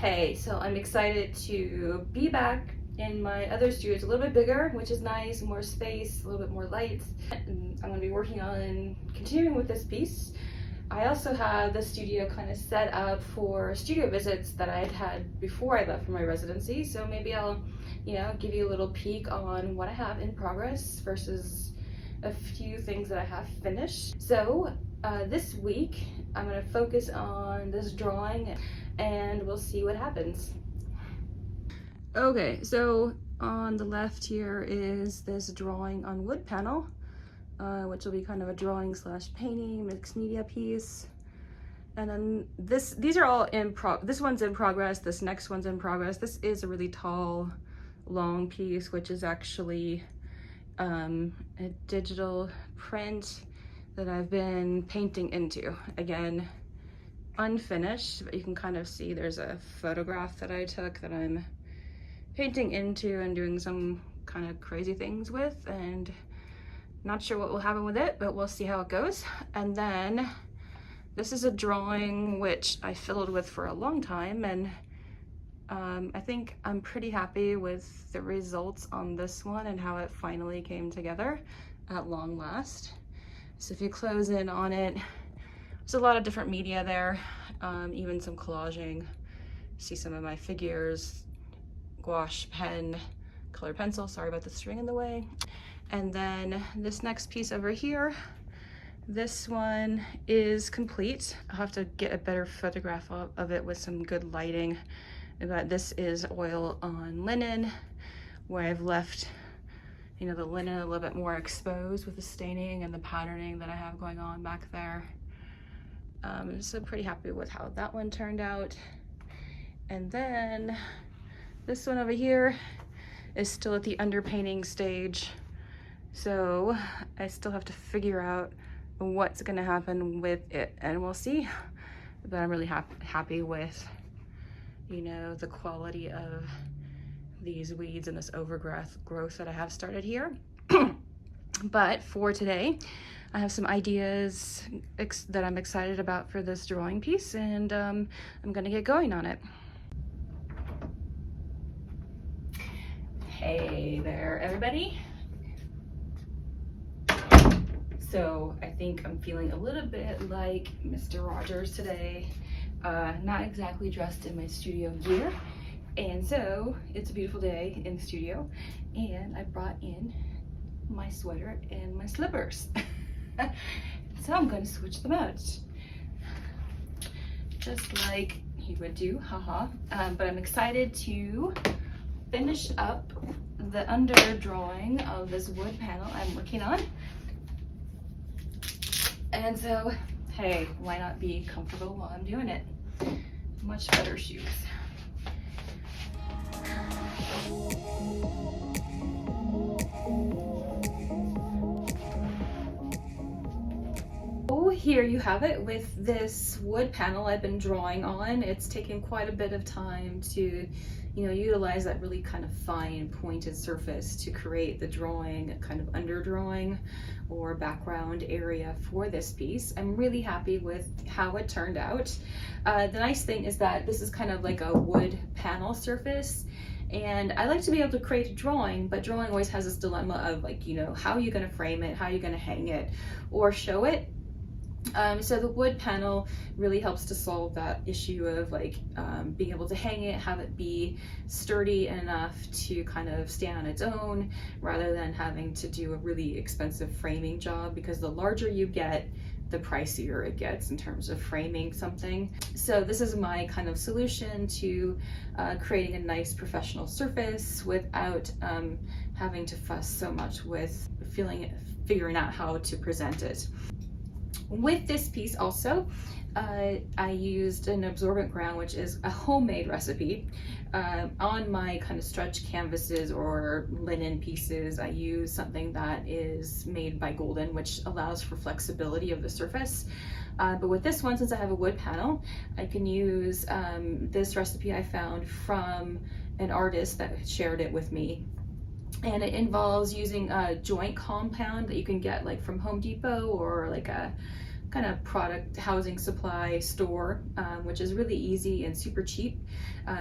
Hey, so I'm excited to be back in my other studio. It's a little bit bigger, which is nice, more space, a little bit more lights. And I'm going to be working on continuing with this piece. I also have the studio kind of set up for studio visits that I had before I left for my residency. So maybe I'll, give you a little peek on what I have in progress versus a few things that I have finished. So this week I'm going to focus on this drawing and we'll see what happens. Okay, so on the left here is this drawing on wood panel, which will be kind of a drawing slash painting mixed media piece. And then these are all this one's in progress, this next one's in progress. This is a really tall, long piece, which is actually a digital print that I've been painting into. Again, unfinished, but you can kind of see there's a photograph that I took that I'm painting into and doing some kind of crazy things with, and not sure what will happen with it, but we'll see how it goes. And then this is a drawing which I fiddled with for a long time, and I think I'm pretty happy with the results on this one and how it finally came together at long last. So if you close in on it, there's a lot of different media there, even some collaging. See some of my figures, gouache pen, colored pencil, sorry about the string in the way. And then this next piece over here, this one is complete. I'll have to get a better photograph of it with some good lighting. But this is oil on linen, where I've left the linen a little bit more exposed with the staining and the patterning that I have going on back there. So pretty happy with how that one turned out. And then this one over here is still at the underpainting stage. So I still have to figure out what's gonna happen with it, and we'll see. But I'm really happy with, the quality of these weeds and this overgrowth that I have started here. But for today, I have some ideas that I'm excited about for this drawing piece, and I'm gonna get going on it. Hey there, everybody. So I think I'm feeling a little bit like Mr. Rogers today. Not exactly dressed in my studio gear. And so it's a beautiful day in the studio, and I brought in my sweater and my slippers. So I'm going to switch them out, just like he would do, haha. But I'm excited to finish up the under drawing of this wood panel I'm working on. And so, hey, why not be comfortable while I'm doing it? Much better shoes. Oh, here you have it with this wood panel I've been drawing on. It's taken quite a bit of time to, utilize that really kind of fine pointed surface to create the drawing, kind of under drawing or background area for this piece. I'm really happy with how it turned out. The nice thing is that this is kind of like a wood panel surface, and I like to be able to create a drawing, but drawing always has this dilemma of how are you going to frame it, how are you going to hang it or show it. So the wood panel really helps to solve that issue of being able to hang it, have it be sturdy enough to kind of stand on its own, rather than having to do a really expensive framing job, because the larger you get, the pricier it gets in terms of framing something. So this is my kind of solution to creating a nice professional surface without having to fuss so much with figuring out how to present it. With this piece also, I used an absorbent ground, which is a homemade recipe. On my kind of stretch canvases or linen pieces, I use something that is made by Golden, which allows for flexibility of the surface. But with this one, since I have a wood panel, I can use this recipe I found from an artist that shared it with me. And it involves using a joint compound that you can get like from Home Depot or like a kind of product housing supply store, which is really easy and super cheap.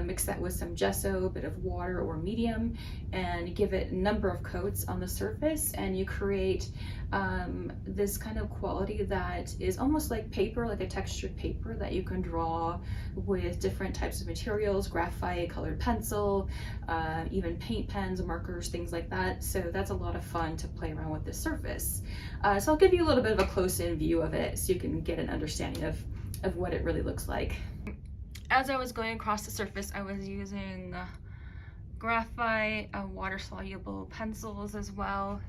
Mix that with some gesso, a bit of water or medium, and give it a number of coats on the surface, and you create this kind of quality that is almost like paper, like a textured paper that you can draw with different types of materials, graphite, colored pencil, even paint pens, markers, things like that. So that's a lot of fun to play around with this surface. So I'll give you a little bit of a close-in view of it so you can get an understanding of what it really looks like. As I was going across the surface, I was using graphite, water-soluble pencils as well.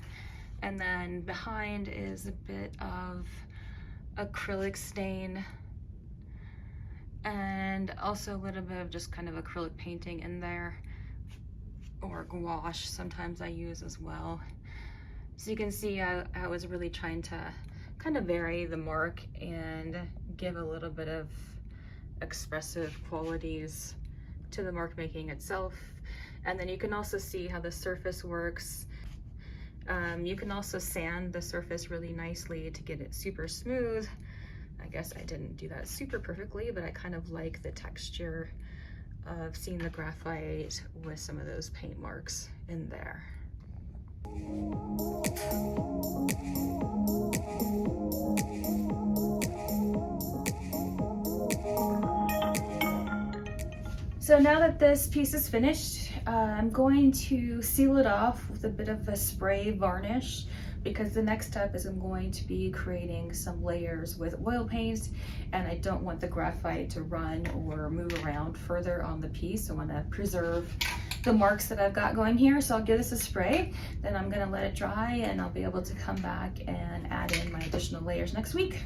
And then behind is a bit of acrylic stain and also a little bit of just kind of acrylic painting in there, or gouache sometimes I use as well. So you can see I was really trying to kind of vary the mark and give a little bit of expressive qualities to the mark making itself. And then you can also see how the surface works. You can also sand the surface really nicely to get it super smooth. I guess I didn't do that super perfectly, but I kind of like the texture of seeing the graphite with some of those paint marks in there. So now that this piece is finished, I'm going to seal it off with a bit of a spray varnish, because the next step is I'm going to be creating some layers with oil paint, and I don't want the graphite to run or move around further on the piece. I want to preserve the marks that I've got going here. So I'll give this a spray, then I'm going to let it dry, and I'll be able to come back and add in my additional layers next week.